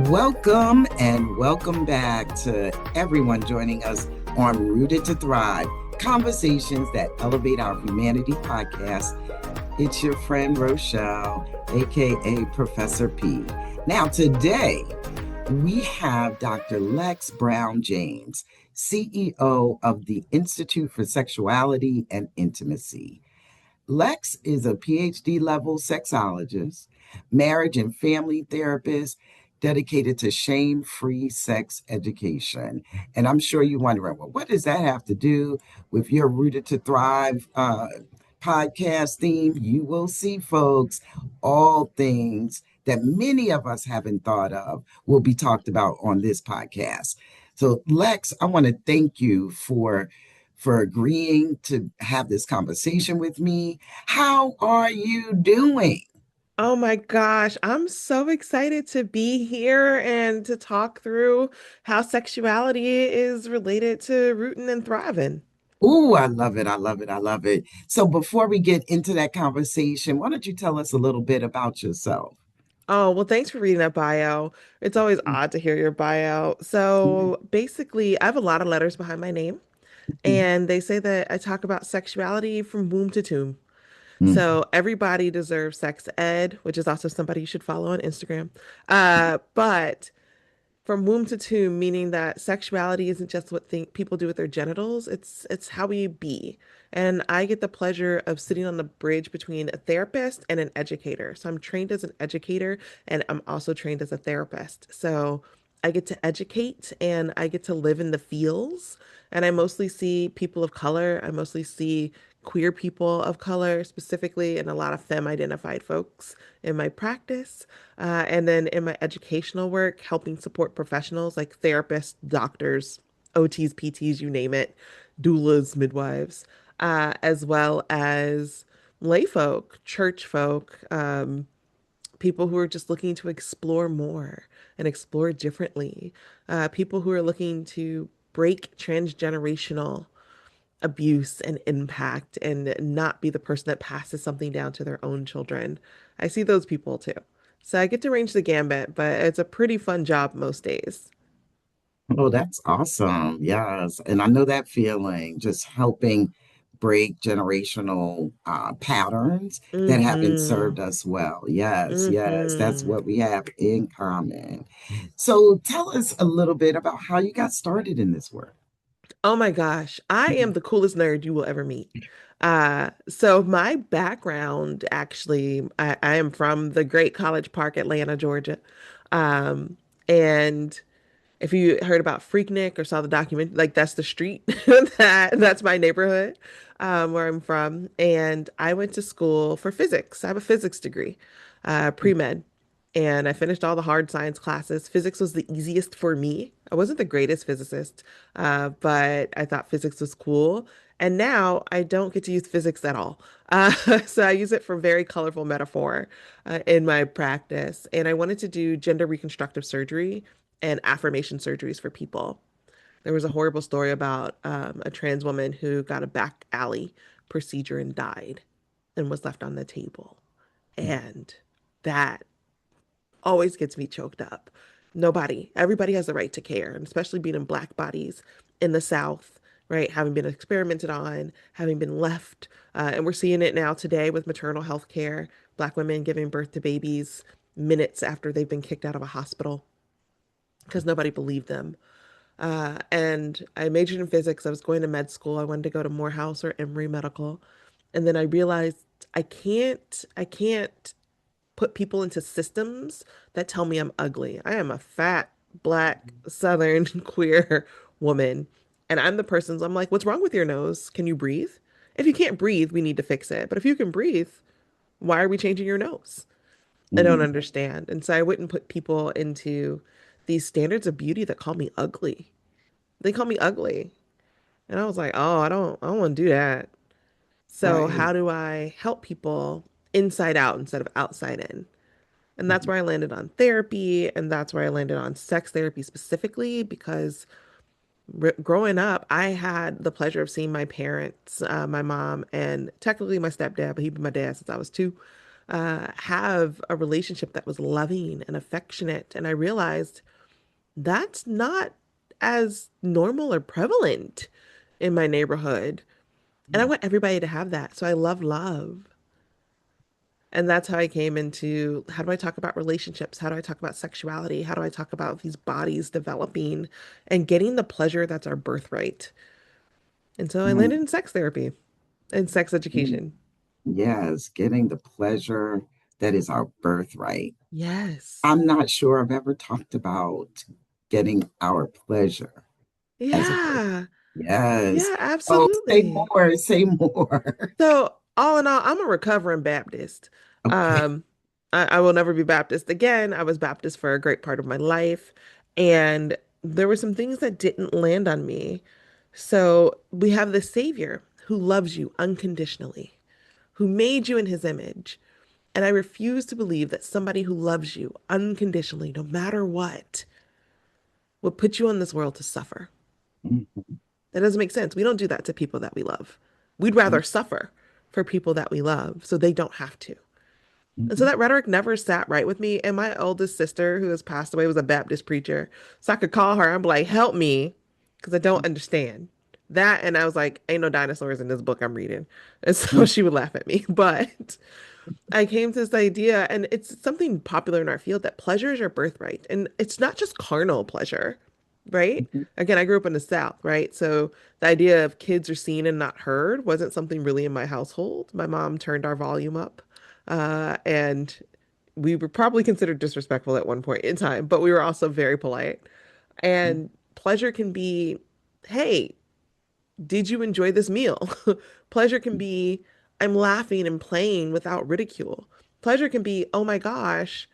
Welcome and welcome back to everyone joining us on Rooted to Thrive, conversations that elevate our humanity podcast. It's your friend Rochelle, aka Professor P. Now, today we have Dr. Lexx Brown-James, CEO of the Institute for Sexuality and Intimacy. Lexx is a PhD level sexologist, marriage and family therapist dedicated to shame free sex education. And I'm sure you're wondering, well, what does that have to do with your Rooted to Thrive podcast theme? You will see, folks, all things that many of us haven't thought of will be talked about on this podcast. So, Lexx, I want to thank you for agreeing to have this conversation with me. How are you doing? Oh my gosh, I'm so excited to be here and to talk through how sexuality is related to rooting and thriving. Ooh, I love it. I love it. I love it. So before we get into that conversation, why don't you tell us a little bit about yourself? Oh, well, thanks for reading that bio. It's always odd to hear your bio. Mhm, So basically, I have a lot of letters behind my name, and they say that I talk about sexuality from womb to tomb. mhm, So everybody deserves sex ed, which is also somebody you should follow on Instagram. But from womb to tomb, meaning that sexuality isn't just what people do with their genitals, it's how we be. And I get the pleasure of sitting on the bridge between a therapist and an educator. So I'm trained as an educator and I'm also trained as a therapist. So I get to educate and I get to live in the feels. And I mostly see people of color. I mostly see queer people of color specifically, and a lot of femme identified folks in my practice. And then in my educational work, helping support professionals like therapists, doctors, OTs, PTs, you name it, doulas, midwives, as well as lay folk, church folk, people who are just looking to explore more and explore differently, people who are looking to break transgenerational abuse and impact and not be the person that passes something down to their own children. I see those people too. So I get to range the gambit, but it's a pretty fun job most days. Oh, that's awesome. Yes. And I know that feeling, just helping break generational patterns that haven't Mm-hmm. served us well. Yes, yes, that's Mm-hmm. what we have in common. So tell us a little bit about how you got started in this work. Oh my gosh, I am the coolest nerd you will ever meet. So my background actually, I am from the great College Park, Atlanta, Georgia. Um, and if you heard about Freaknik or saw the document, like that's the street that's my neighborhood, where I'm from. And I went to school for physics. I have a physics degree, pre-med, and I finished all the hard science classes. Physics was the easiest for me. I wasn't the greatest physicist, but I thought physics was cool. And now I don't get to use physics at all. Uh, so I use it for very colorful metaphor in my practice. And I wanted to do gender reconstructive surgery and affirmation surgeries for people. There was a horrible story about a trans woman who got a back alley procedure and died and was left on the table. And that always gets me choked up. Everybody has the right to care, and especially being in Black bodies in the South, right? Having been experimented on, having been left. And we're seeing it now today with maternal health care, Black women giving birth to babies minutes after they've been kicked out of a hospital because nobody believed them. And I majored in physics. I was going to med school. I wanted to go to Morehouse or Emory Medical. And then I realized I can't put people into systems that tell me I'm ugly. I am a fat, black, southern, queer woman. And I'm like, what's wrong with your nose? Can you breathe? If you can't breathe, we need to fix it. But if you can breathe, why are we changing your nose? I don't Mhm. understand. And so I wouldn't put people into these standards of beauty that call me ugly. They call me ugly. And I was like, oh, I don't want to do that. So Right. how do I help people inside out instead of outside in? And that's Mhm. where I landed on therapy. And that's where I landed on sex therapy specifically because growing up, I had the pleasure of seeing my parents, my mom, and technically my stepdad, but he'd been my dad since I was two. have a relationship that was loving and affectionate. And I realized that's not as normal or prevalent in my neighborhood. And I want everybody to have that. So I love love. And that's how I came into how do I talk about relationships? How do I talk about sexuality? How do I talk about these bodies developing and getting the pleasure that's our birthright? And so I Mm, landed in sex therapy and sex mm. education. Yes, getting the pleasure that is our birthright. Yes. I'm not sure I've ever talked about getting our pleasure as a birth. Yeah. Yes. Yeah, Oh, say absolutely. more, say more. So, all in all, I'm a recovering Baptist. Okay. Um, I will never be Baptist again. I was Baptist for a great part of my life, and there were some things that didn't land on me. So, we have the Savior who loves you unconditionally, who made you in his image. And I refuse to believe that somebody who loves you unconditionally, no matter what, would put you on this world to suffer. Mhm, That doesn't make sense. We don't do that to people that we love. We'd rather suffer for people that we love so they don't have to. And so mhm, that rhetoric never sat right with me. And my oldest sister, who has passed away, was a Baptist preacher. So I could call her and be like, help me, because I don't understand that. And I was like, ain't no dinosaurs in this book I'm reading. And so mhm, she would laugh at me. But I came to this idea, and it's something popular in our field that pleasure is your birthright. And it's not just carnal pleasure, right? mhm, Again, I grew up in the South, right? So the idea of kids are seen and not heard wasn't something really in my household. My mom turned our volume up, and we were probably considered disrespectful at one point in time, but we were also very polite. mhm, And pleasure can be, hey, did you enjoy this meal? Pleasure can be, I'm laughing and playing without ridicule. Pleasure can be, oh my gosh,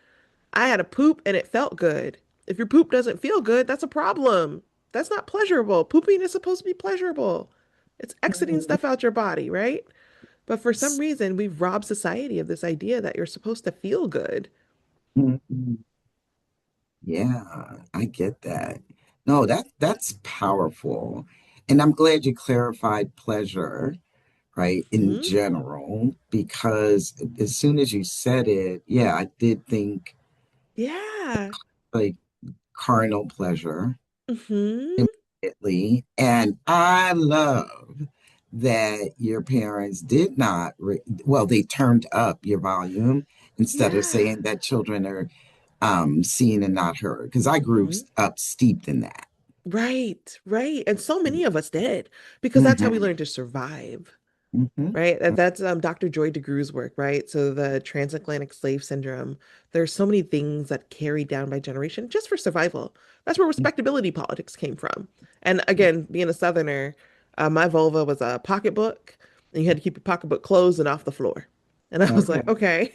I had a poop and it felt good. If your poop doesn't feel good, that's a problem. That's not pleasurable. Pooping is supposed to be pleasurable. It's exiting mhm. stuff out your body, right? But for some S- reason, we've robbed society of this idea that you're supposed to feel good. mhm. Yeah, I get that. No, that's powerful. And I'm glad you clarified pleasure, right, in Hmm. general, because as soon as you said it, yeah, I did think Yeah. like carnal pleasure Hmm. immediately. And I love that your parents did not, well, they turned up your volume instead of Yeah. saying that children are seen and not heard. Because I grew Hmm. up steeped in that. Right, right. And so many of us did because that's how we Hmm. learned to survive. Hmm. Right? That's Dr. Joy DeGrus's work, right? So the transatlantic slave syndrome, there's so many things that carried down by generation just for survival. That's where respectability politics came from. And again, being a Southerner, my vulva was a pocketbook, and you had to keep your pocketbook closed and off the floor. And I was like, Okay. okay.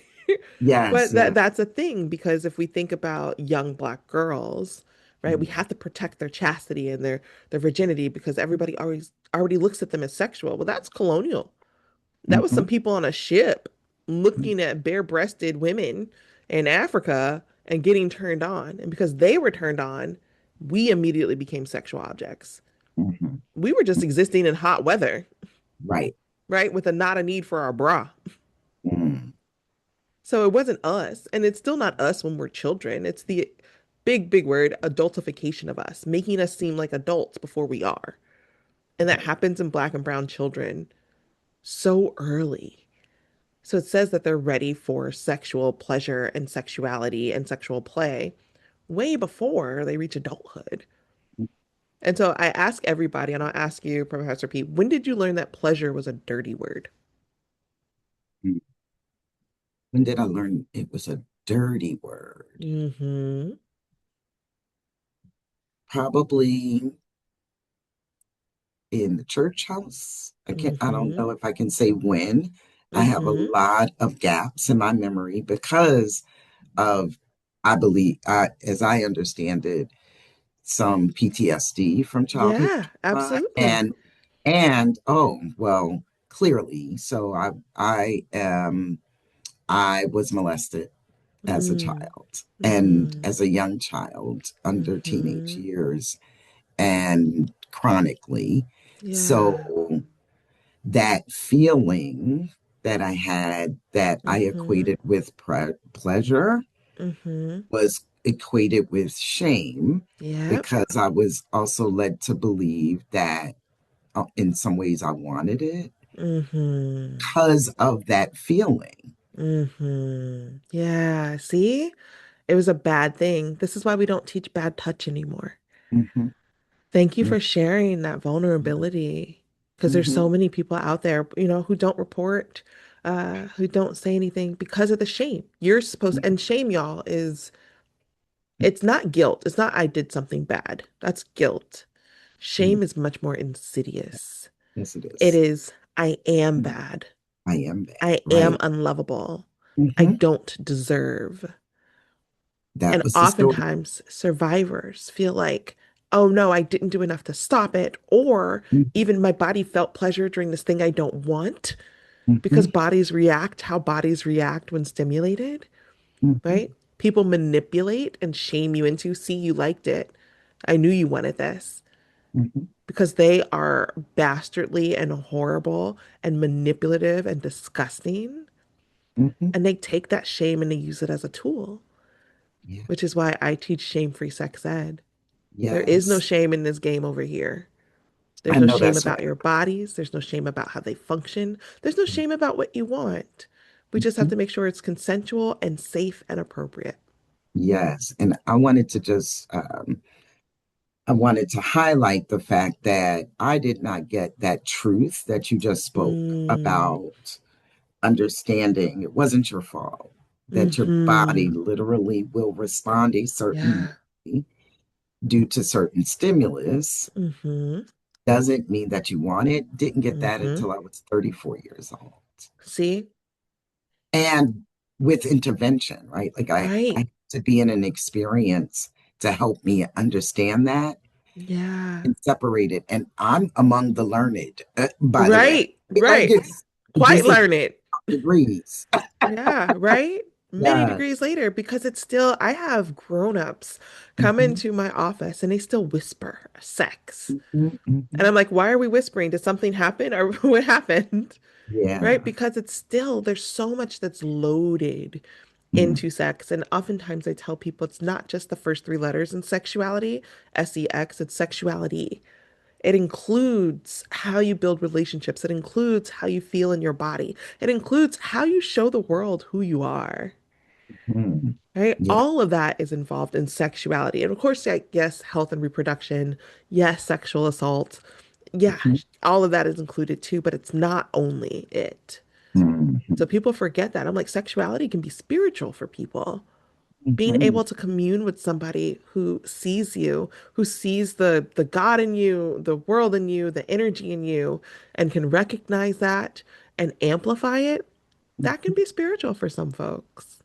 Yes, But yes. that's a thing because if we think about young Black girls, right, we have to protect their chastity and their virginity because everybody already looks at them as sexual. Well, that's colonial. That was some Hmm. people on a ship looking at bare-breasted women in Africa and getting turned on. And because they were turned on, we immediately became sexual objects. Hmm. We were just existing in hot weather, Right. right? With not a need for our bra. Mm. So it wasn't us, and it's still not us when we're children. It's the big word, adultification of us, making us seem like adults before we are. And that Right. happens in Black and brown children so early. So it says that they're ready for sexual pleasure and sexuality and sexual play way before they reach adulthood. And so I ask everybody, and I'll ask you, Professor P, when did you learn that pleasure was a dirty word? Mm. When did I learn it was a dirty word? Mm-hmm. Probably in the church house. I don't Mm-hmm. know if I can say when. I have a Mm-hmm. lot of gaps in my memory because of, I believe, as I understand it, some PTSD from childhood Yeah, trauma, absolutely. and oh well, clearly. So I was molested as a Mm. child and Mm-hmm. as a young child under teenage Mm-hmm. years and chronically. Yeah. So that feeling. that I had that I Mm-hmm. equated with pleasure Mm-hmm. was equated with shame Yep. because I was also led to believe that in some ways I wanted it Mm-hmm. because of that feeling. Mm-hmm. Yeah. See? It was a bad thing. This is why we don't teach bad touch anymore. Hmm. Thank you Yeah. for sharing that vulnerability because there's so Hmm. many people out there, who don't report, who don't say anything because of the shame. You're supposed, and shame, y'all, it's not guilt. It's not I did something bad. That's guilt. Mm. Shame is much more insidious. Yes, it It is. is I am Mm. bad. I am bad, I am right? unlovable. I Hmm. don't deserve. That And was the story. oftentimes survivors feel like, oh no, I didn't do enough to stop it. Or even my body felt pleasure during this thing I don't want because Hmm. bodies react how bodies react when stimulated, Hmm. right? People manipulate and shame you into, see, you liked it. I knew you wanted this Hmm. because they are bastardly and horrible and manipulative and disgusting. Hmm. And they take that shame and they use it as a tool, Yeah. which is why I teach shame-free sex ed. There is no Yes. shame in this game over here. There's I no know shame that's about right. your bodies. There's no shame about how they function. There's no shame about what you want. We just have Mhm. to make sure it's consensual and safe and appropriate. Yes. And I wanted to highlight the fact that I did not get that truth that you just spoke Mm, about understanding it wasn't your fault, that your body mm-hmm. literally will respond a certain Yeah. way due to certain stimulus Mm-hmm. doesn't mean that you want it. Didn't get that Mm-hmm. until I was 34 years old. See? And with intervention, right? Like I Right. had to be in an experience to help me understand that Yeah. and separate it. And I'm among the learned, by the way. Right. Like Right. it's Quite this is learn it. degrees. Yeah, right? Many degrees Yes. later, because it's still, I have grown-ups come Hmm. into my office and they still whisper sex. Hmm. And Hmm. I'm like, why are we whispering? Did something happen or what happened? Right? Yeah. Because it's still, there's so much that's loaded Mm. into sex. And oftentimes I tell people it's not just the first three letters in sexuality, sex, it's sexuality. It includes how you build relationships. It includes how you feel in your body. It includes how you show the world who you are. Mm. Right? Yeah. All of that is involved in sexuality. And of course, like, yes, health and reproduction. Yes, sexual assault. Yeah, Hmm. all of that is included too, but it's not only it. Hmm. So people forget that. I'm like, sexuality can be spiritual for people. Being Hmm. able to commune with somebody who sees you, who sees the God in you, the world in you, the energy in you, and can recognize that and amplify it, that can be spiritual for some folks.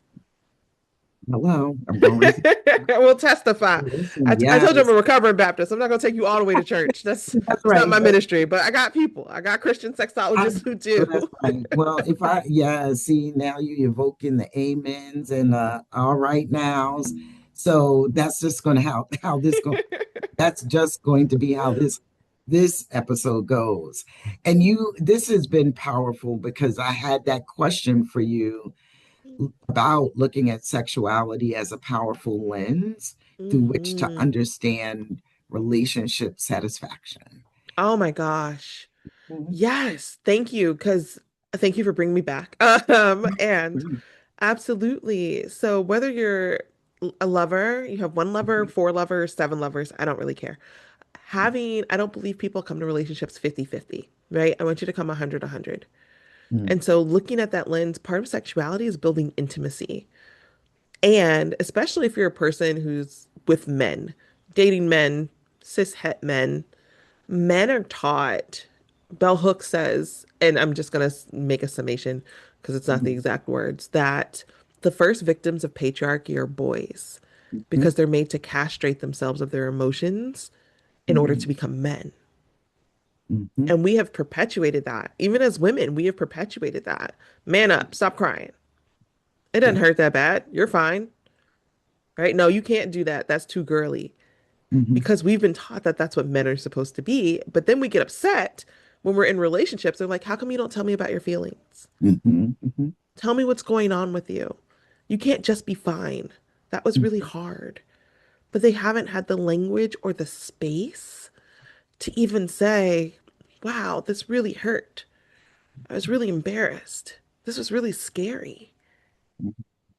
Hello. I'm going to receive. We'll testify. Listen, I told you I'm yes. a recovering Baptist. I'm not going to take you all the way to church. That's That's not right. my ministry, but I got people. I got Christian I sexologists who know that's do. right. Well, if I, yeah, see, now you evoking the amens and all right nows. So that's just going to how this going. That's just going to be how this episode goes. And this has been powerful because I had that question for you about looking at sexuality as a powerful lens through which to Hmm. understand relationship satisfaction. Oh my gosh. Mhm. Yes, thank you, because thank you for bringing me back. And absolutely. So whether you're a lover, you have one lover, four lovers, seven lovers, I don't really care. I don't believe people come to relationships 50-50, right? I want you to come 100-100. Mhm. And so looking at that lens, part of sexuality is building intimacy. And especially if you're a person who's with men, dating men, cis het men are taught, Bell Hooks says, and I'm just going to make a summation because it's not the Mhm. exact words, that the first victims of patriarchy are boys Mhm. because they're made to castrate themselves of their emotions in order to Mhm. become men. Mhm. And we have perpetuated that. Even as women, we have perpetuated that. Man up, stop crying. It doesn't Yeah. hurt that bad. You're fine. Right? No, you can't do that. That's too girly. Mhm. Because we've been taught that that's what men are supposed to be. But then we get upset when we're in relationships, they're like, how come you don't tell me about your feelings? Mhm, mhm, Tell me what's going on with you. You can't just be fine. That was really hard. But they haven't had the language or the space to even say, wow, this really hurt. I was really embarrassed. This was really scary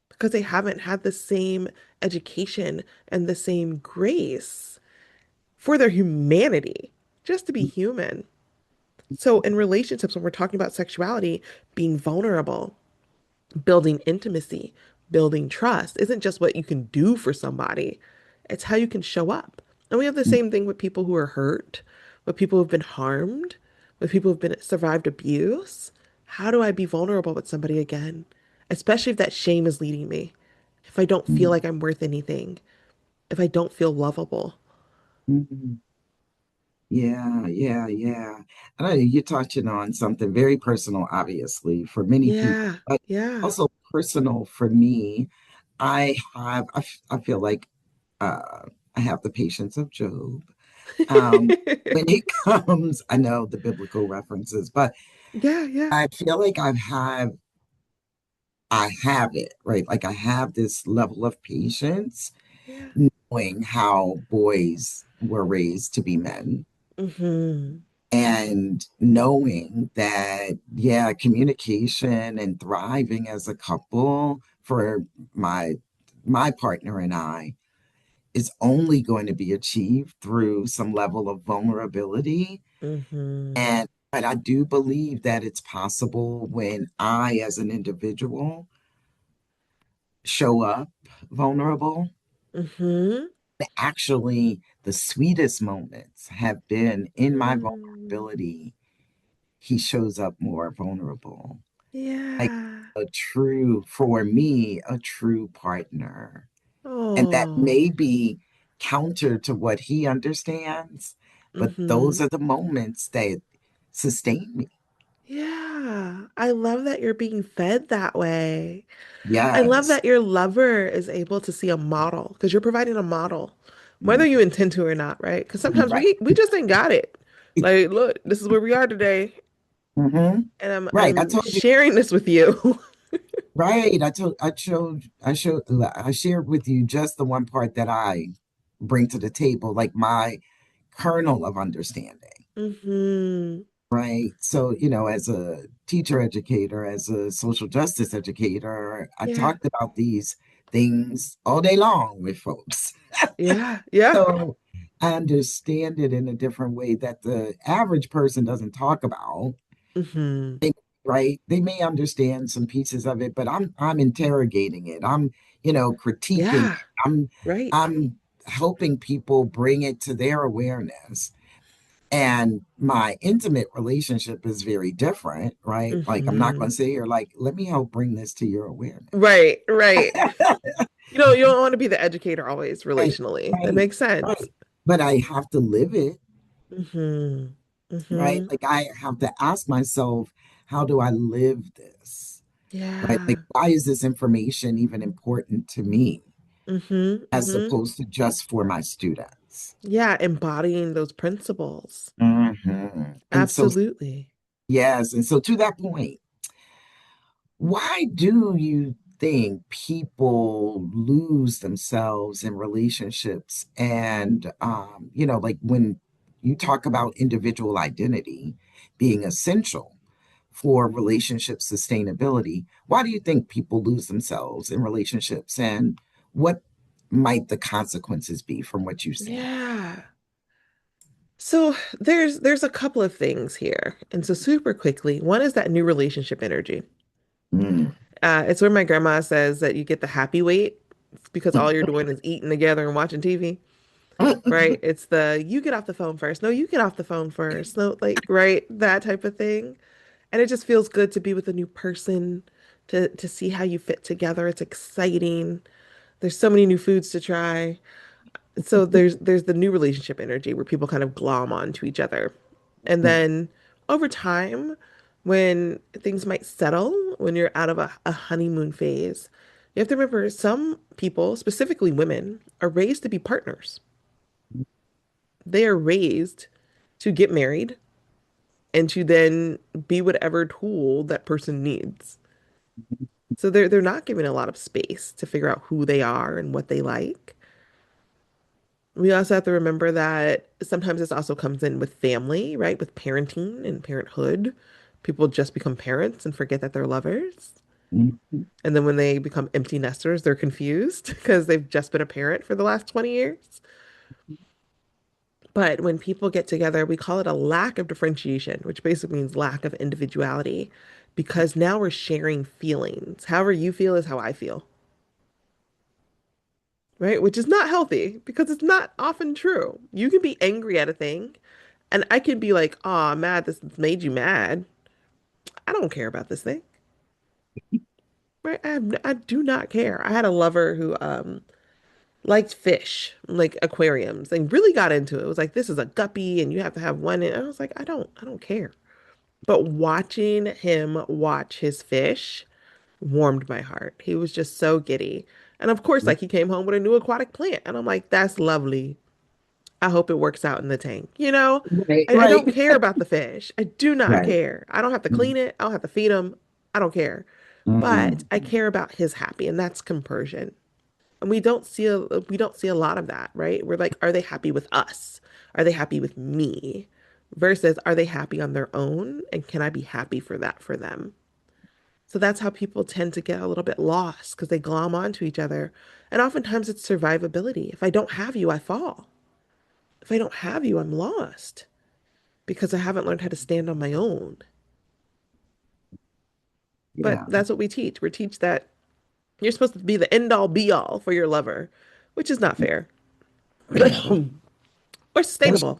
because they haven't had the same education and the same grace for their humanity, just to be human. So, in relationships, when we're talking about sexuality, being vulnerable, building intimacy, building trust isn't just what you can do for somebody, it's how you can show up. And we have the mhm, same thing with people who are hurt, with people who've been harmed, with people who've been survived abuse. How do I be vulnerable with somebody again? Especially if that shame is leading me. If I don't feel mhm, like I'm worth anything, if I don't feel lovable. mhm. Yeah, yeah, yeah. I know you're touching on something very personal, obviously, for many people, Yeah, but yeah. also personal for me. I feel like uh, I have the patience of Job. When it comes, I know the biblical references, but Yeah, yeah, I feel like I have it, right? Like I have this level of patience, yeah. knowing how boys were raised to be men Mm-hmm. and knowing that, yeah, communication and thriving as a couple for my my partner and I is only going to be achieved through some level of vulnerability. Mm-hmm. And but I do believe that it's possible when I, as an individual, show up vulnerable. Mm-hmm. Actually, the sweetest moments have been in my Mm. vulnerability. He shows up more vulnerable. Like Yeah. a true, for me, a true partner. And that may Oh. be counter to what he understands, but Mm-hmm. those are the moments that sustain me. Yeah. I love that you're being fed that way. I love Yes. that your lover is able to see a model because you're providing a model, whether Mm, you intend to or not, right? Because sometimes right. we just ain't got it. Like, look, this is where we are today, Hmm. and Right. I I'm told you. sharing this with you. Right. I shared with you just the one part that I bring to the table, like my kernel of understanding. Mm-hmm. Right. So, as a teacher educator, as a social justice educator, I Yeah. talked about these things all day long with folks. Yeah. Yeah. So I understand it in a different way that the average person doesn't talk about. Mm-hmm. Right? They may understand some pieces of it, but I'm interrogating it. I'm, critiquing it. Yeah. I'm Right. I'm helping people bring it to their awareness. And my intimate relationship is very different, right? Like I'm not Mm-hmm. going to sit here like, let me help bring this to your awareness. Right. Right. You don't want to be the educator always Right, relationally. That right, makes sense. right. But I have to live it, Mm-hmm. right? Mm-hmm. Like I have to ask myself, how do I live this? Right? Like, Yeah. why is this information even important to me Mm-hmm. as Mm-hmm. opposed to just for my students? Yeah, embodying those principles. And so, Absolutely. yes. And so, to that point, why do you think people lose themselves in relationships? And, like when you talk about individual identity being essential for relationship sustainability, why do you think people lose themselves in relationships? And what might the consequences be from what you've seen? Yeah. So there's a couple of things here. And so super quickly, one is that new relationship energy. Mm. It's where my grandma says that you get the happy weight because all you're doing is eating together and watching TV. Right? It's the you get off the phone first. No, you get off the phone first. No, like, right, that type of thing. And it just feels good to be with a new person, to see how you fit together. It's exciting. There's so many new foods to try. So there's the new relationship energy where people kind of glom onto each other. And then over time, when things might settle, when you're out of a honeymoon phase, you have to remember some people, specifically women, are raised to be partners. They are raised to get married and to then be whatever tool that person needs. So they're not given a lot of space to figure out who they are and what they like. We also have to remember that sometimes this also comes in with family, right? With parenting and parenthood. People just become parents and forget that they're lovers. Mhm. And then when they become empty nesters, they're confused because they've just been a parent for the last 20 years. But when people get together, we call it a lack of differentiation, which basically means lack of individuality, because now we're sharing feelings. However you feel is how I feel, right? Which is not healthy because it's not often true. You can be angry at a thing, and I can be like, oh, mad, this made you mad. I don't care about this thing, right? I do not care. I had a lover who liked fish, like aquariums, and really got into it. It was like, this is a guppy, and you have to have one. And I was like, I don't care. But watching him watch his fish warmed my heart. He was just so giddy. And of course, like he came home with a new aquatic plant. And I'm like, that's lovely. I hope it works out in the tank. Right, I right, don't care about the fish. I do not right. care. I don't have to Mhm. clean it. I don't have to feed him. I don't care. But Mm. I care about his happy, and that's compersion. And we don't see a lot of that, right? We're like, are they happy with us? Are they happy with me? Versus, are they happy on their own? And can I be happy for that for them? So that's how people tend to get a little bit lost because they glom onto each other. And oftentimes it's survivability. If I don't have you, I fall. If I don't have you, I'm lost because I haven't learned how to stand on my own. But Yeah, that's what we teach. We teach that you're supposed to be the end all be all for your lover, which is not fair no. or That's, sustainable.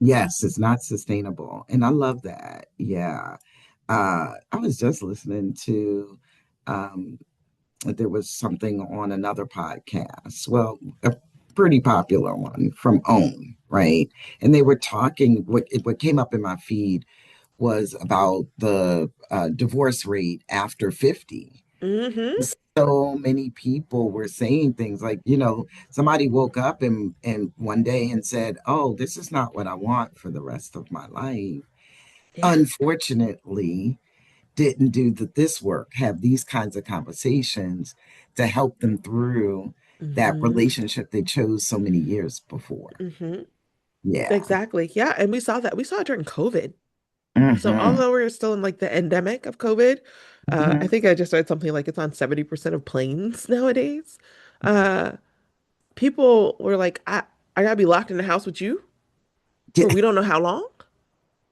yes, it's not sustainable. And I love that. Yeah. I was just listening to um there was something on another podcast. Well, a pretty popular one from OWN, right? And they were talking, what came up in my feed was about the divorce rate after 50. Mm-hmm. So many people were saying things like, somebody woke up and one day and said, "Oh, this is not what I want for the rest of my life." Yeah. Unfortunately, didn't do this work, have these kinds of conversations to help them through that Mm-hmm. relationship they chose so many years before. Mm-hmm. Yeah. Exactly. Yeah. And we saw that. We saw it during COVID. So Hmm. although we're still in like the endemic of COVID, I Hmm. think I just read something like it's on 70% of planes nowadays. Uh, People were like, I gotta be locked in the house with you for Yeah. we don't know how long.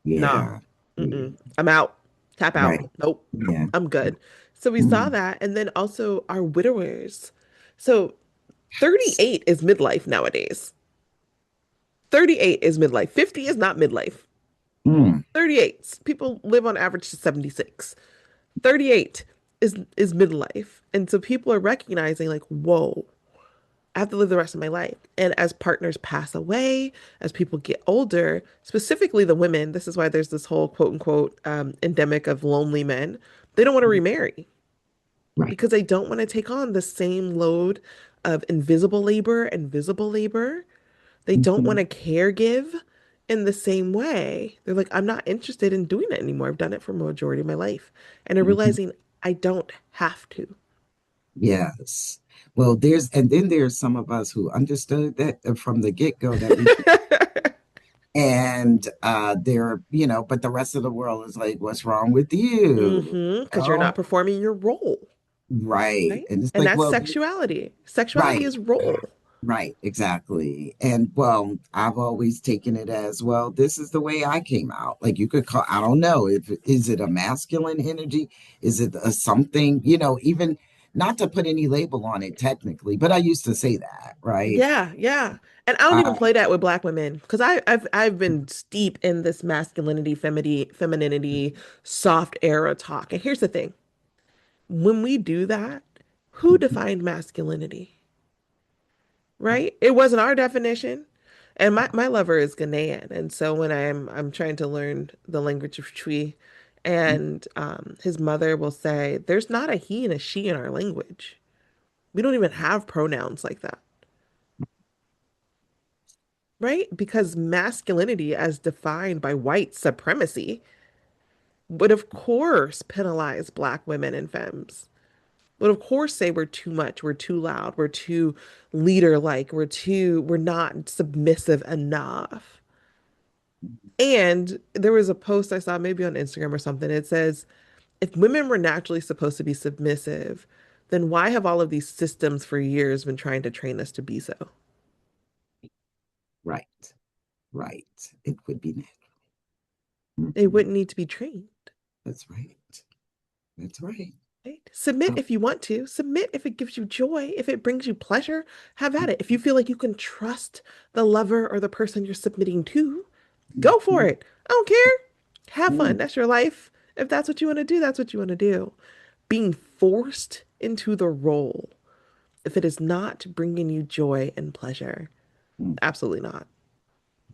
Nah. Yeah. Yeah. Mm-mm. I'm out. Tap out. Right. Nope. Yeah. I'm good. So we saw Mm. that. And then also our widowers. So 38 is midlife nowadays. 38 is midlife. 50 is not midlife. Mm. 38. People live on average to 76. 38 is midlife. And so people are recognizing like, whoa, I have to live the rest of my life. And as partners pass away, as people get older, specifically the women, this is why there's this whole quote unquote endemic of lonely men. They don't want to remarry Right. because they don't want to take on the same load of invisible labor and visible labor. They don't Hmm. want to care give in the same way. They're like, I'm not interested in doing it anymore. I've done it for a majority of my life. And they're Hmm. realizing I don't have to. Yes. Well, and then there's some of us who understood that from the get-go that we, and but the rest of the world is like, what's wrong with you? Because you're not performing your role, Right. right? And it's And like, that's well, sexuality. Sexuality right, is role. right, exactly. And well, I've always taken it as, well, this is the way I came out. Like you could call, I don't know, if is it a masculine energy? Is it a something, even not to put any label on it technically, but I used to say that, right? Yeah, yeah. And I don't even Uh, play that with black women because I've been steep in this masculinity, femininity, soft era talk. And here's the thing. When we do that, who defined masculinity? Right? It wasn't our definition. And my lover is Ghanaian. And so when I'm trying to learn the language of Twi, and his mother will say, there's not a he and a she in our language. We don't even have pronouns like that. right? Because masculinity, as defined by white supremacy, would of course penalize Black women and femmes. Would of course say we're too much, we're too loud, we're too leader-like, we're not submissive enough. And there was a post I saw maybe on Instagram or something. It says, if women were naturally supposed to be submissive, then why have all of these systems for years been trying to train us to be so? Right. Right. It would be natural. They Mhm. wouldn't need to be trained. That's right. That's right. Right? Submit Oh, if you want to. Submit if it gives you joy, if it brings you pleasure, have at it. If you feel like you can trust the lover or the person you're submitting to, go for mhm. it. I don't care. Have fun. Mm, That's your life. If that's what you want to do, that's what you want to do. Being forced into the role, if it is not bringing you joy and pleasure, mm. absolutely not.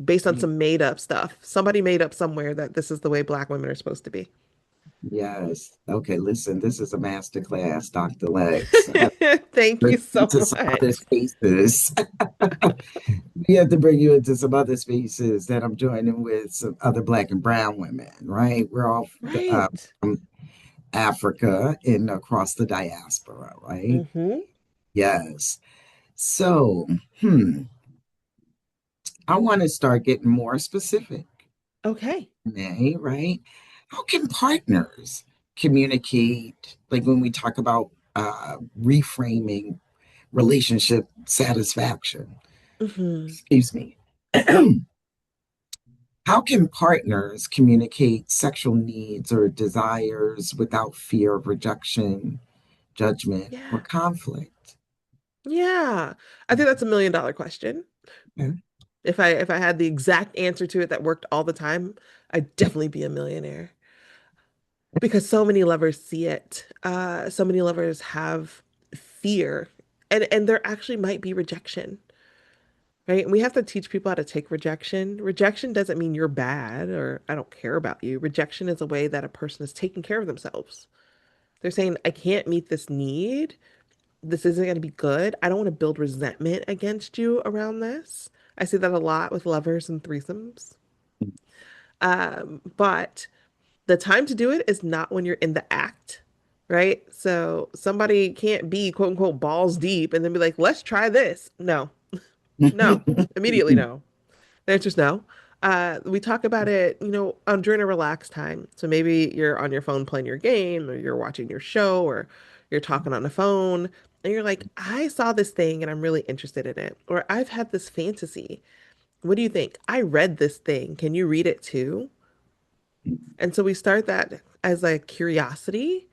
Based on Yeah. some made up stuff. Somebody made up somewhere that this is the way Black women are supposed to be. Yes. Okay, listen, this is a master class, Dr. Lex. I have to Thank bring you you so into some other much. spaces. We have to bring you into some other spaces that I'm joining with some other Black and Brown women, right? We're all Right. from Africa and across the diaspora, right? Mm-hmm. Yes. So, hmm, I want to start getting more specific, Okay. May, right? How can partners communicate, like when we talk about reframing relationship satisfaction? Mm-hmm. Excuse me. How can partners communicate sexual needs or desires without fear of rejection, judgment, or Yeah. conflict? Yeah. I think that's $1 million question. Okay. If I had the exact answer to it that worked all the time, I'd definitely be a millionaire. Because so many lovers see it. So many lovers have fear. And there actually might be rejection, right? And we have to teach people how to take rejection. Rejection doesn't mean you're bad or I don't care about you. Rejection is a way that a person is taking care of themselves. They're saying, I can't meet this need. This isn't going to be good. I don't want to build resentment against you around this. I see that a lot with lovers and threesomes. But the time to do it is not when you're in the act, right? So somebody can't be quote unquote balls deep and then be like, let's try this. No, no, immediately no. The answer's no. We talk about it, during a relaxed time. So maybe you're on your phone playing your game, or you're watching your show, or you're talking on the phone, and you're like, I saw this thing and I'm really interested in it. Or I've had this fantasy. What do you think? I read this thing. Can you read it too? And so we start that as a curiosity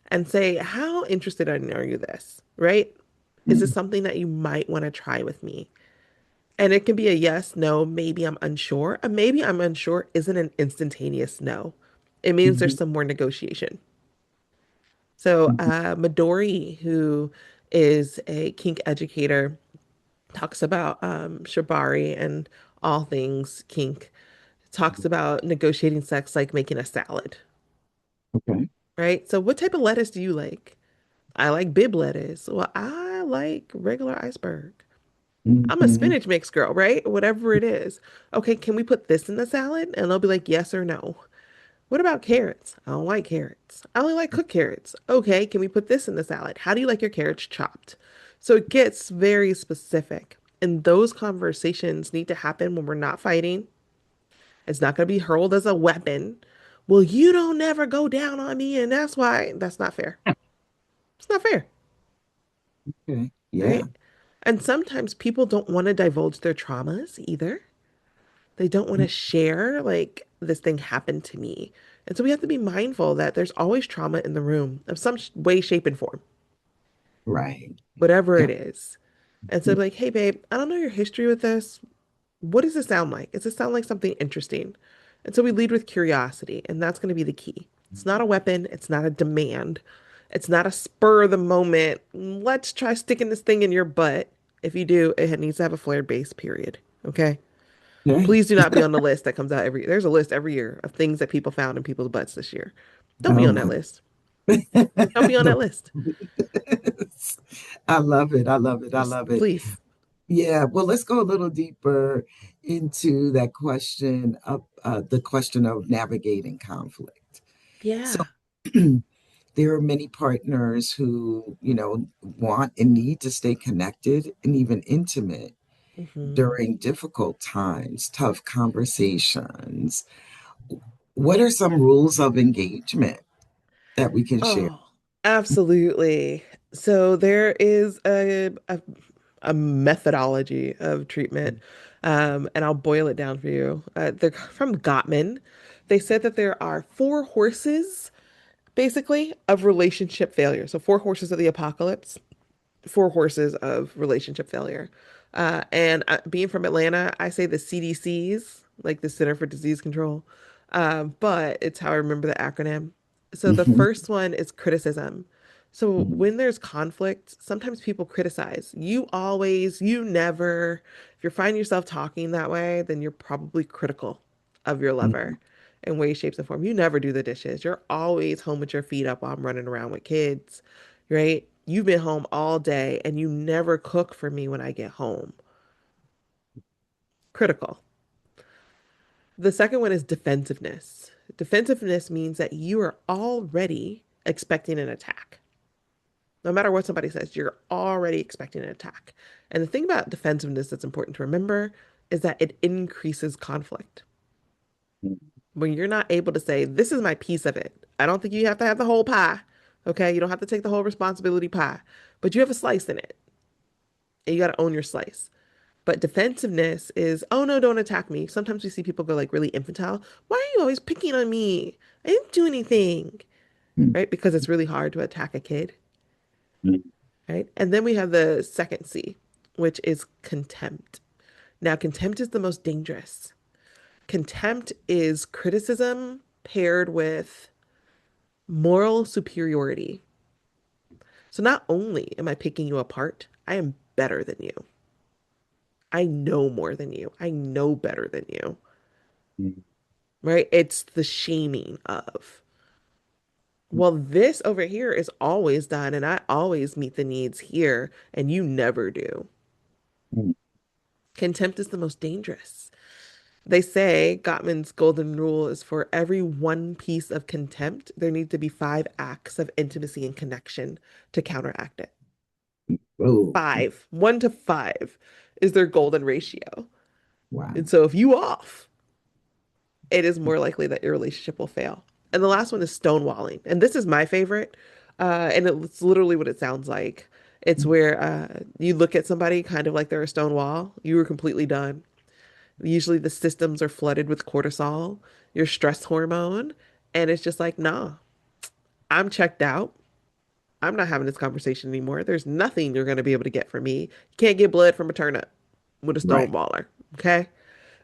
and say, how interested are you this, right? Is this something that you might want to try with me? And it can be a yes, no, maybe I'm unsure. A maybe I'm unsure isn't an instantaneous no. It means there's some more negotiation. So, Midori, who is a kink educator, talks about shibari and all things kink, talks about negotiating sex like making a salad, Okay. right? So, what type of lettuce do you like? I like bib lettuce. Well, I like regular iceberg. I'm a Mhm. spinach mix girl, right? Whatever it is. Okay, can we put this in the salad? And they'll be like, yes or no. What about carrots? I don't like carrots. I only like cooked carrots. Okay, can we put this in the salad? How do you like your carrots chopped? So it gets very specific. And those conversations need to happen when we're not fighting. It's not going to be hurled as a weapon. Well, you don't never go down on me, and that's why that's not fair. It's not fair, Okay. Yeah. right? And sometimes people don't want to divulge their traumas either. They don't want to share, like, this thing happened to me. And so we have to be mindful that there's always trauma in the room of some way, shape, and form, Right. whatever Yeah. it is. And so, like, hey, babe, I don't know your history with this. What does it sound like? Does it sound like something interesting? And so we lead with curiosity, and that's going to be the key. It's not a weapon, it's not a demand, it's not a spur of the moment. Let's try sticking this thing in your butt. If you do, it needs to have a flared base, period. Okay. Okay. Please do not be on the list that comes out every year. There's a list every year of things that people found in people's butts this year. Don't be Oh on that my. list. Don't be on that list. I love it. I love it. I Just love it. please. Yeah, well, let's go a little deeper into that question of the question of navigating conflict. So Yeah. there are many partners who, want and need to stay connected and even intimate Hmm. during difficult times, tough conversations. What are some rules of engagement that we can share? Oh, absolutely. So there is a methodology of treatment, and I'll boil it down for you. They're from Gottman. They said that there are four horses, basically, of relationship failure. So four horses of the apocalypse, four horses of relationship failure. And being from Atlanta, I say the CDCs, like the Center for Disease Control, but it's how I remember the acronym. So the Mhm, first one is criticism. So mhm, when there's conflict, sometimes people criticize. You always, you never. If you're finding yourself talking that way, then you're probably critical of your mhm, lover in ways, shapes, and form. You never do the dishes. You're always home with your feet up while I'm running around with kids, right? You've been home all day and you never cook for me when I get home. Critical. The second one is defensiveness. Defensiveness means that you are already expecting an attack. No matter what somebody says, you're already expecting an attack. And the thing about defensiveness that's important to remember is that it increases conflict. When you're not able to say, this is my piece of it, I don't think you have to have the whole pie. Okay. You don't have to take the whole responsibility pie, but you have a slice in it and you got to own your slice. But defensiveness is, oh no, don't attack me. Sometimes we see people go like really infantile. Why are you always picking on me? I didn't do anything, mhm, right? Because it's really hard to attack a kid, mhm, right? And then we have the second C, which is contempt. Now, contempt is the most dangerous. Contempt is criticism paired with moral superiority. So not only am I picking you apart, I am better than you. I know more than you. I know better than you, mhm, right? It's the shaming of, well, this over here is always done, and I always meet the needs here, and you never do. mhm, Contempt is the most dangerous. They say Gottman's golden rule is for every one piece of contempt, there need to be five acts of intimacy and connection to counteract it. oh, Five, one to five is their golden ratio. wow. And so if you off, it is more likely that your relationship will fail. And the last one is stonewalling. And this is my favorite. And it's literally what it sounds like. It's where you look at somebody kind of like they're a stone wall. You were completely done. Usually the systems are flooded with cortisol, your stress hormone. And it's just like, nah, I'm checked out. I'm not having this conversation anymore. There's nothing you're going to be able to get from me. You can't get blood from a turnip with a stone Right. waller. Okay.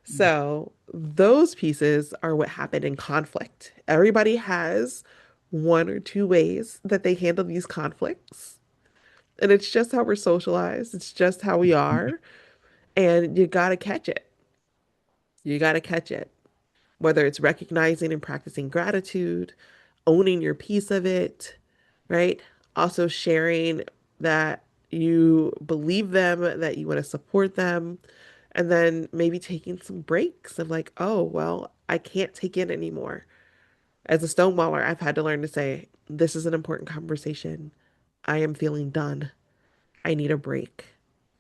So those pieces are what happen in conflict. Everybody has one or two ways that they handle these conflicts. And it's just how we're socialized. It's just how we are. And you got to catch it. You got to catch it. Whether it's recognizing and practicing gratitude, owning your piece of it, right? Also sharing that you believe them, that you want to support them, and then maybe taking some breaks of like, oh, well, I can't take it anymore. As a stonewaller, I've had to learn to say, this is an important conversation. I am feeling done. I need a break.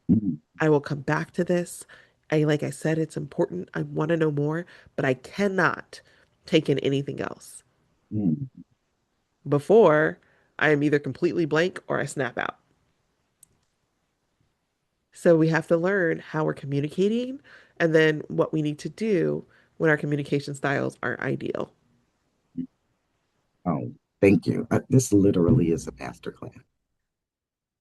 Mhm, I will come back to this. Like I said, it's important. I want to know more, but I cannot take in anything else. mhm, Before, I am either completely blank or I snap out. So we have to learn how we're communicating and then what we need to do when our communication styles aren't ideal. oh, thank you. This literally is a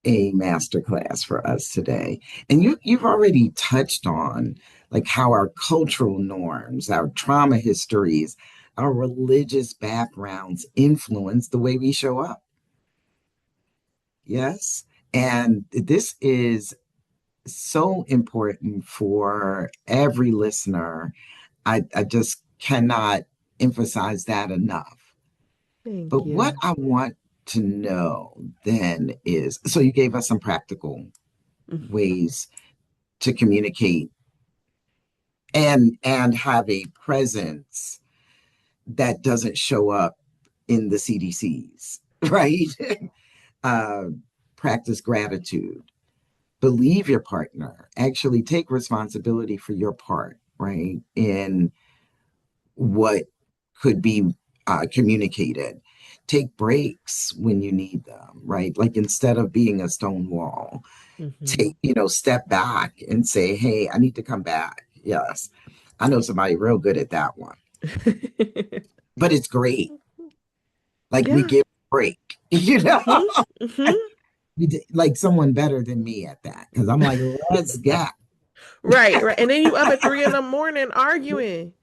masterclass for us today. And you've already touched on like how our cultural norms, our trauma histories, our religious backgrounds influence the way we show up. Yes. And this is so important for every listener. I just cannot emphasize that enough. Thank But what you. I want to know then is so you gave us some practical Mhm. ways to communicate and have a presence that doesn't show up in the CDCs, right? uh, Practice gratitude, believe your partner, actually take responsibility for your part, right? In what could be communicated. Take breaks when you need them, right? Like instead of being a stone wall, Hmm. take, step back and say, hey, I need to come back. Yes. I know somebody real good at that one, but it's great. Like we Yeah. give a break, Hmm. Hmm. like someone better than me at that. Cause I'm like, let's go. Right, right. And then you up at 3 in the morning arguing,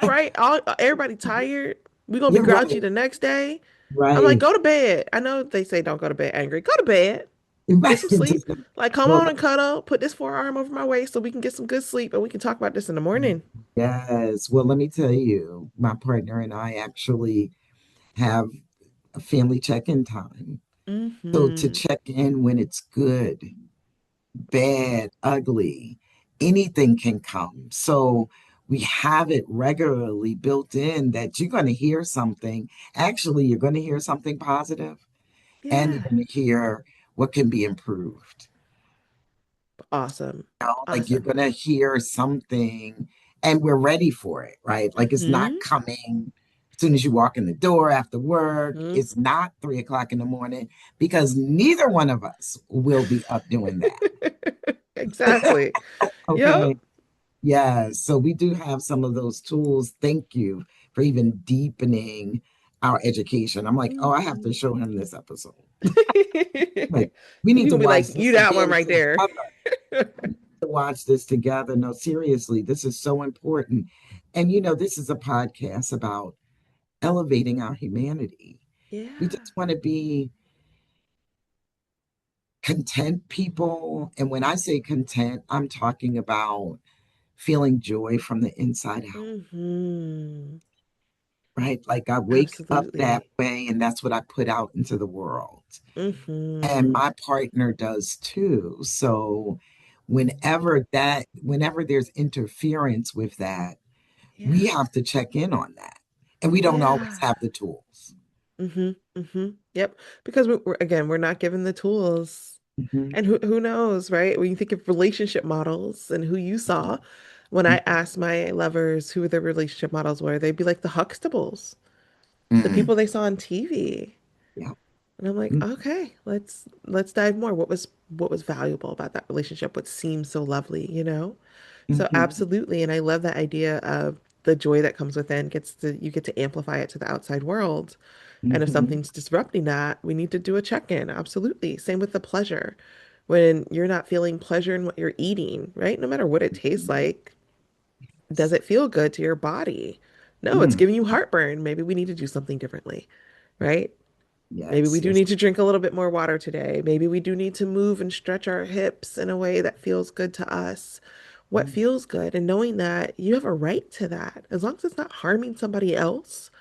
right? Everybody tired. We gonna be You're grouchy right. the next day. I'm like, Right. go to bed. I know they say don't go to bed angry. Go to bed. Get Right. some sleep. Like, come Well, on and cuddle. Put this forearm over my waist so we can get some good sleep and we can talk about this in the morning. yes. Well, let me tell you, my partner and I actually have a family check-in time. So to Hmm. check in when it's good, bad, ugly, anything can come. So we have it regularly built in that you're going to hear something. Actually, you're going to hear something positive and you're Yeah. going to hear what can be improved. Awesome. Like you're Awesome. going to hear something and we're ready for it, right? Like it's not Hmm. coming as soon as you walk in the door after work. Hmm. It's not 3 o'clock in the morning because neither one of us will be up doing that. Exactly. Yep. Okay. Yeah, so we do have some of those tools. Thank you for even deepening our education. I'm like, oh, I have to Mhm. show him this episode. Like, we You need to gonna be watch like, you this that one again right there. together. To watch this together. No, seriously, this is so important. And this is a podcast about elevating our humanity. We Yeah. just want to be content people. And when I say content, I'm talking about feeling joy from the inside out. Hmm. Right? Like I wake up that Absolutely. way, and that's what I put out into the world. And Hmm. my partner does too. So whenever there's interference with that, we Yeah. have to check in on that. And we don't always Yeah. have the tools. Hmm. Hmm. Yep. Because again, we're not given the tools. Hmm. And who knows, right? When you think of relationship models and who you saw, when I asked my lovers who their relationship models were, they'd be like the Huxtables, the Mm-hmm. people they saw on TV. Yeah. And I'm like, okay, let's dive more. What was valuable about that relationship? What seemed so lovely, you know? So Mm-hmm. absolutely. And I love that idea of the joy that comes within you get to amplify it to the outside world. And if Hmm. something's disrupting that, we need to do a check-in. Absolutely. Same with the pleasure. When you're not feeling pleasure in what you're eating, right? No matter what it tastes like, does it feel good to your body? No, it's Mm. giving you heartburn. Maybe we need to do something differently, right? Maybe we Yes, do yes. need to drink a little bit more water today. Maybe we do need to move and stretch our hips in a way that feels good to us. What Mm. feels good? And knowing that you have a right to that. As long as it's not harming somebody else,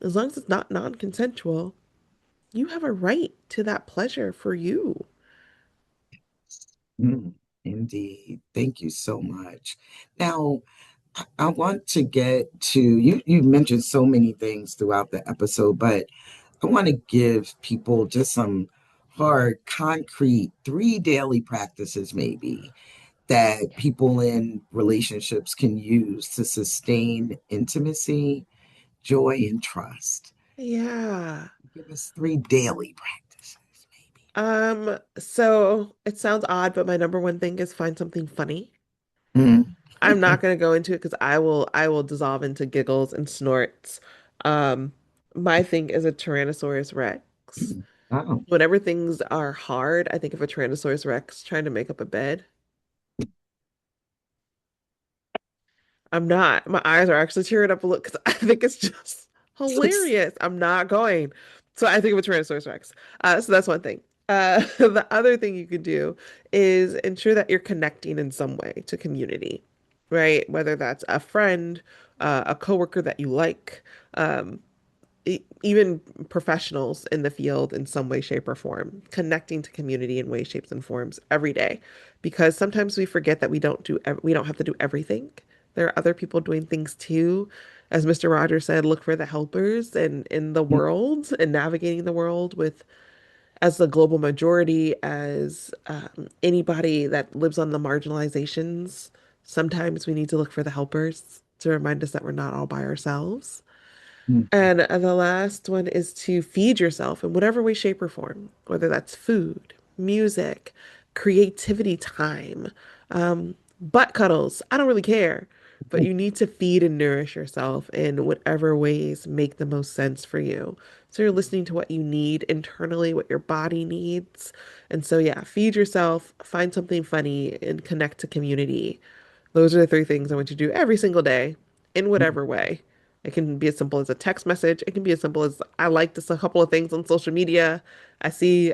as long as it's not non-consensual, you have a right to that pleasure for you. Mm. Indeed. Thank you so much. Now, I want to get to you mentioned so many things throughout the episode, but I want to give people just some hard, concrete, 3 daily practices maybe that people in relationships can use to sustain intimacy, joy, and trust. Yeah. Give us 3 daily practices, So it sounds odd, but my number one thing is find something funny. maybe. I'm not going to go into it because I will dissolve into giggles and snorts. Um, my thing is a Tyrannosaurus Rex. Oh, Whenever things are hard, I think of a Tyrannosaurus Rex trying to make up a bed. I'm not. My eyes are actually tearing up a little because I think it's just hilarious. I'm not going. So I think of a Tyrannosaurus Rex. So that's one thing. The other thing you could do is ensure that you're connecting in some way to community, right? Whether that's a friend, a coworker that you like, um, even professionals in the field in some way, shape, or form, connecting to community in ways, shapes, and forms every day because sometimes we forget that we don't have to do everything. There are other people doing things too. As Mr. Rogers said, look for the helpers and in the world and navigating the world with as the global majority, as anybody that lives on the marginalizations. Sometimes we need to look for the helpers to remind us that we're not all by ourselves. Mhm. And the last one is to feed yourself in whatever way, shape, or form, whether that's food, music, creativity time, butt cuddles. I don't really care, but you need to feed and nourish yourself in whatever ways make the most sense for you. So you're listening to what you need internally, what your body needs. And so, yeah, feed yourself, find something funny, and connect to community. Those are the three things I want you to do every single day in whatever way. It can be as simple as a text message. It can be as simple as I like this a couple of things on social media. I see,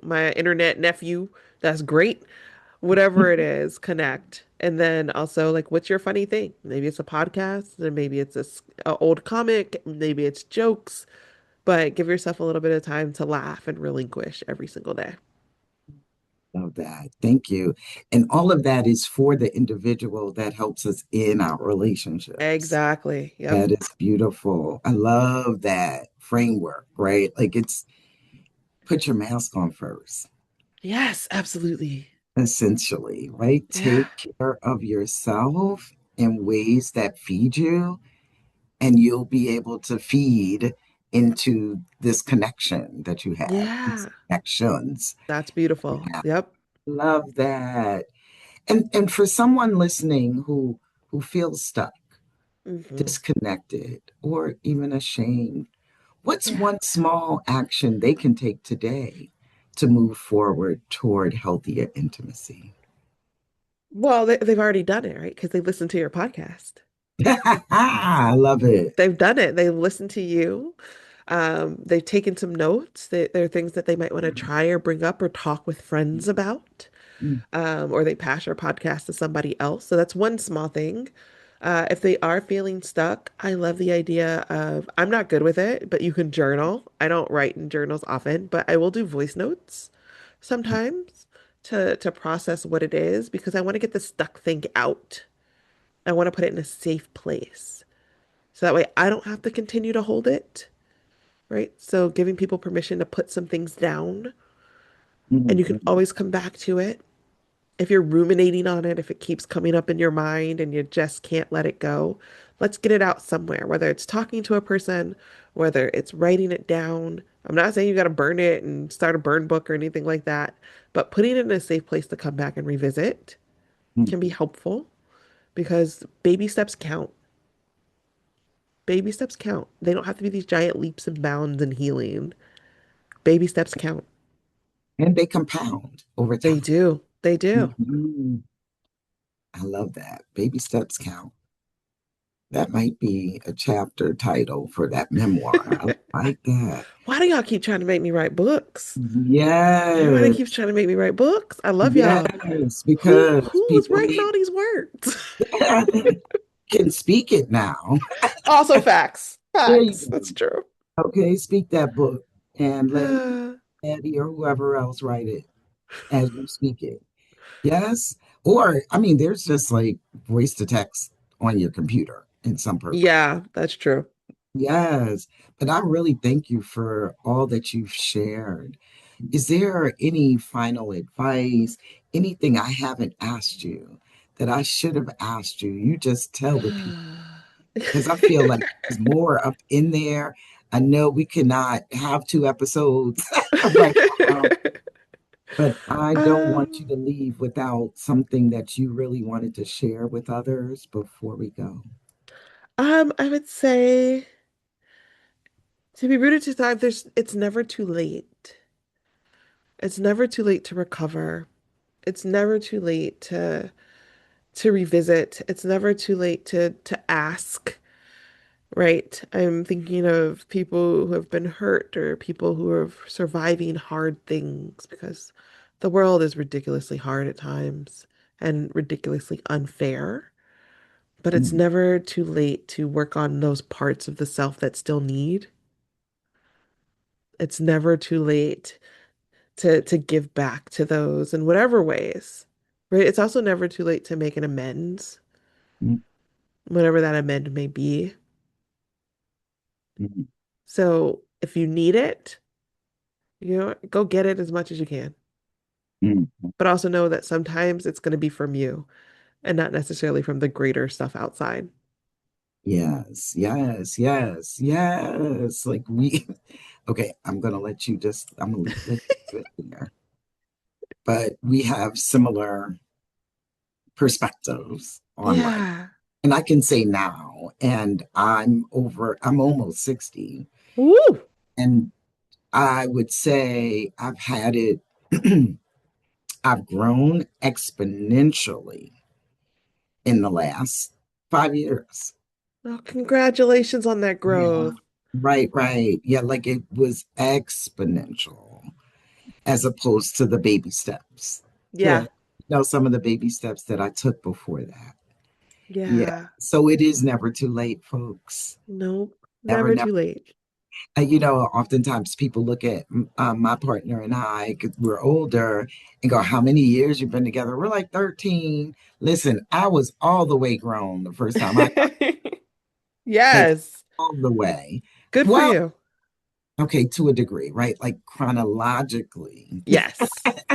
my internet nephew. That's great. Whatever it is, connect. And then also, like, what's your funny thing? Maybe it's a podcast, and maybe it's a old comic, maybe it's jokes, but give yourself a little bit of time to laugh and relinquish every single day. Love that. Thank you. And all of that is for the individual that helps us in our relationships. Exactly. Yep. That is beautiful. I love that framework, right? Like it's put your mask on first, Yes, absolutely. essentially, right? Yeah. Take care of yourself in ways that feed you, and you'll be able to feed into this connection that you have, these Yeah. connections That's you beautiful. have. Yep. Love that. And for someone listening who feels stuck, Hmm. disconnected, or even ashamed, what's Yeah. one small action they can take today to move forward toward healthier intimacy? Well, they've already done it, right? Because they listened to your podcast. I love it. They've done it. They listened to you. They've taken some notes. There are things that they might want to try or bring up or talk with friends about. Or they pass your podcast to somebody else. So that's one small thing. If they are feeling stuck, I love the idea of I'm not good with it, but you can journal. I don't write in journals often, but I will do voice notes sometimes to process what it is because I want to get the stuck thing out. I want to put it in a safe place. So that way I don't have to continue to hold it, right? So giving people permission to put some things down and you can Mhm. always come back to it. If you're ruminating on it, if it keeps coming up in your mind and you just can't let it go, let's get it out somewhere, whether it's talking to a person, whether it's writing it down. I'm not saying you got to burn it and start a burn book or anything like that, but putting it in a safe place to come back and revisit can be helpful because baby steps count. Baby steps count. They don't have to be these giant leaps and bounds in healing. Baby steps count. And they compound over They time. do. They do. Mhm. I love that. Baby steps count. That might be a chapter title for that memoir. I like that. Why do y'all keep trying to make me write books? Everybody keeps Yes. trying to make me write books. I love y'all. Yes, Who because who was people writing need all these words? can speak it now. Also facts. There you Facts. go. That's true. Okay, speak that book and let Eddie or whoever else write it as you speak it. Yes. Or, I mean, there's just like voice to text on your computer in some purpose. Yeah, that's true. Yes. But I really thank you for all that you've shared. Is there any final advice, anything I haven't asked you that I should have asked you? You just tell the people because I feel like there's more up in there. I know we cannot have two episodes right now, but I don't want you Um, to leave without something that you really wanted to share with others before we go. I would say to be rooted to thrive, it's never too late. It's never too late to recover. It's never too late to revisit. It's never too late to ask, right? I'm thinking of people who have been hurt or people who are surviving hard things because the world is ridiculously hard at times and ridiculously unfair. But it's Mm, never too late to work on those parts of the self that still need. It's never too late to give back to those in whatever ways. right? It's also never too late to make an amends, Mm, whatever that amend may be. mm, So if you need it, go get it as much as you can. mm. But also know that sometimes it's going to be from you and not necessarily from the greater stuff outside. Yes, yes, yes, yes. Like we, okay, I'm gonna let you sit there. But we have similar perspectives on life. Yeah. And I can say now, and I'm almost 60, Woo! and I would say I've had it, I've grown exponentially in the last 5 years. Oh, congratulations on that Yeah. growth. Right, right. Yeah, like it was exponential as opposed to the baby steps. To Yeah. some of the baby steps that I took before that. Yeah. Yeah. So it is never too late, folks. Nope. Never, Never never. too late. Oftentimes people look at my partner and I, 'cause we're older, and go, "How many years you've been together?" We're like 13. Listen, I was all the way grown the first time I got, like, Yes. all the way. Good for Well, you. okay, to a degree, right? Like chronologically, Yes.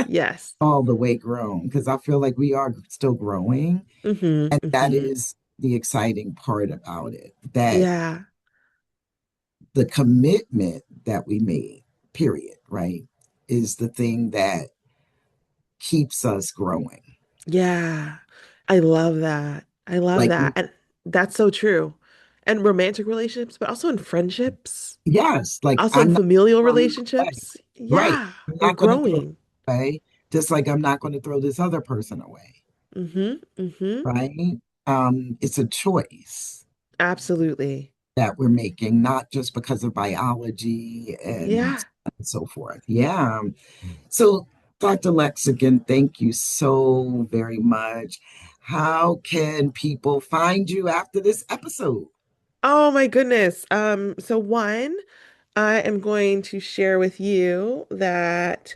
Yes. all the way grown, because I feel like we are still growing. Mm-hmm. And that Mm-hmm. is the exciting part about it, that Yeah. the commitment that we made, period, right, is the thing that keeps us growing. Yeah. I love that. I love Like, that. And that's so true. And romantic relationships, but also in friendships, yes, like also in I'm not familial throwing it away. relationships. Right. Yeah. I'm We're not going to throw it growing. away, just like I'm not going to throw this other person away, Mm-hmm. Mm-hmm. right? It's a choice Absolutely. that we're making, not just because of biology and Yeah. so forth. Yeah. So, Dr. Lex, again, thank you so very much. How can people find you after this episode? Oh my goodness. So one, I am going to share with you that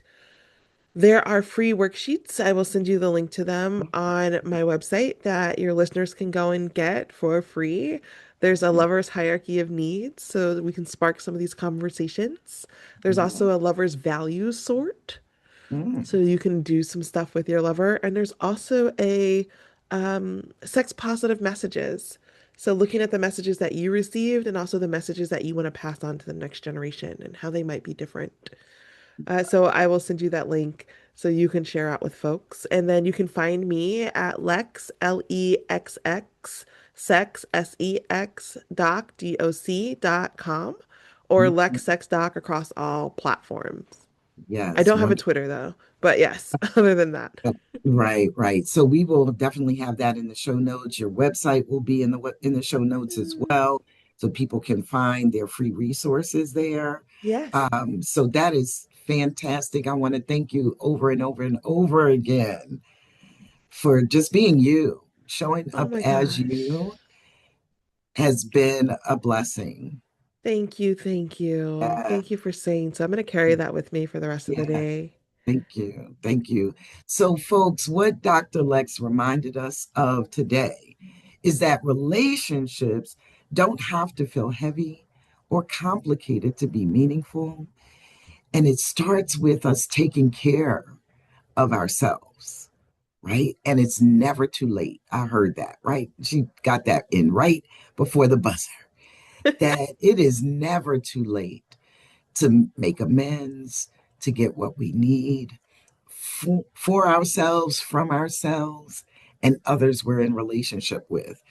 there are free worksheets. I will send you the link to them on my website that your listeners can go and get for free. There's a lover's hierarchy of needs so that we can spark some of these conversations. There's Mhm. also a lover's values sort so Mm. you can do some stuff with your lover. And there's also a sex positive messages. So looking at the messages that you received and also the messages that you want to pass on to the next generation and how they might be different. So I will send you that link so you can share out with folks. And then you can find me at Lexx, Lexx, sex, doc.com, or Mhm. Lex Sex Doc across all platforms. I Yes, don't have a wonderful. Twitter though, but yes, other than that. Right, right. So we will definitely have that in the show notes. Your website will be in the show notes as Mm, well, so people can find their free resources there. yes. So that is fantastic. I want to thank you over and over and over again for just being you, showing Oh up my as gosh. you has been a blessing. Thank you. Thank you. Yeah, Thank you for saying so. I'm going to carry that with me for the rest of the yeah. day. Thank you. Thank you. So, folks, what Dr. Lex reminded us of today is that relationships don't have to feel heavy or complicated to be meaningful. And it starts with us taking care of ourselves, right? And it's never too late. I heard that, right? She got that in right before the buzzer, that it is never too late to make amends, to get what we need for ourselves, from ourselves, and others we're in relationship with.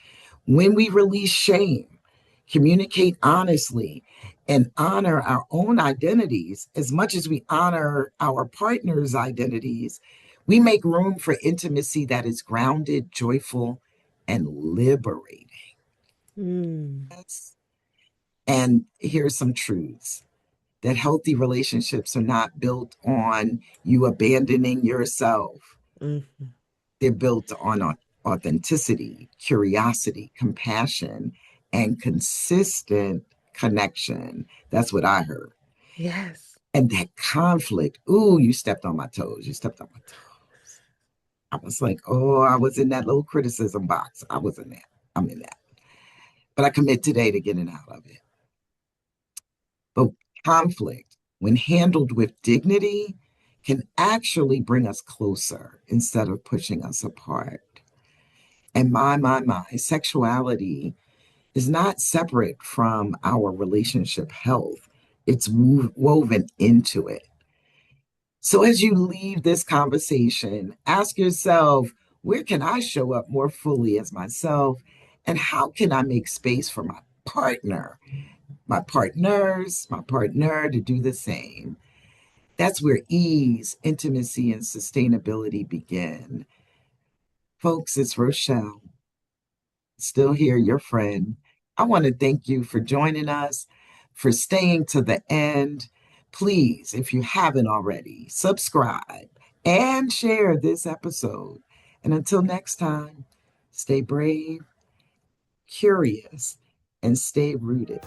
When we release shame, communicate honestly, and honor our own identities as much as we honor our partner's identities, we make room for intimacy that is grounded, joyful, and liberating. Mm, And here's some truths: that healthy relationships are not built on you abandoning yourself. mm. They're built on authenticity, curiosity, compassion, and consistent connection. That's what I heard. Yes. And that conflict, ooh, you stepped on my toes. You stepped on my toes. I was like, oh, I was in that little criticism box. I was in that. I'm in that. But I commit today to getting out of it. But conflict, when handled with dignity, can actually bring us closer instead of pushing us apart. And my, sexuality is not separate from our relationship health, it's woven into it. So as you leave this conversation, ask yourself, where can I show up more fully as myself? And how can I make space for my partner, my partners, my partner to do the same? That's where ease, intimacy, and sustainability begin. Folks, it's Rochelle, still here, your friend. I want to thank you for joining us, for staying to the end. Please, if you haven't already, subscribe and share this episode. And until next time, stay brave, curious, and stay rooted.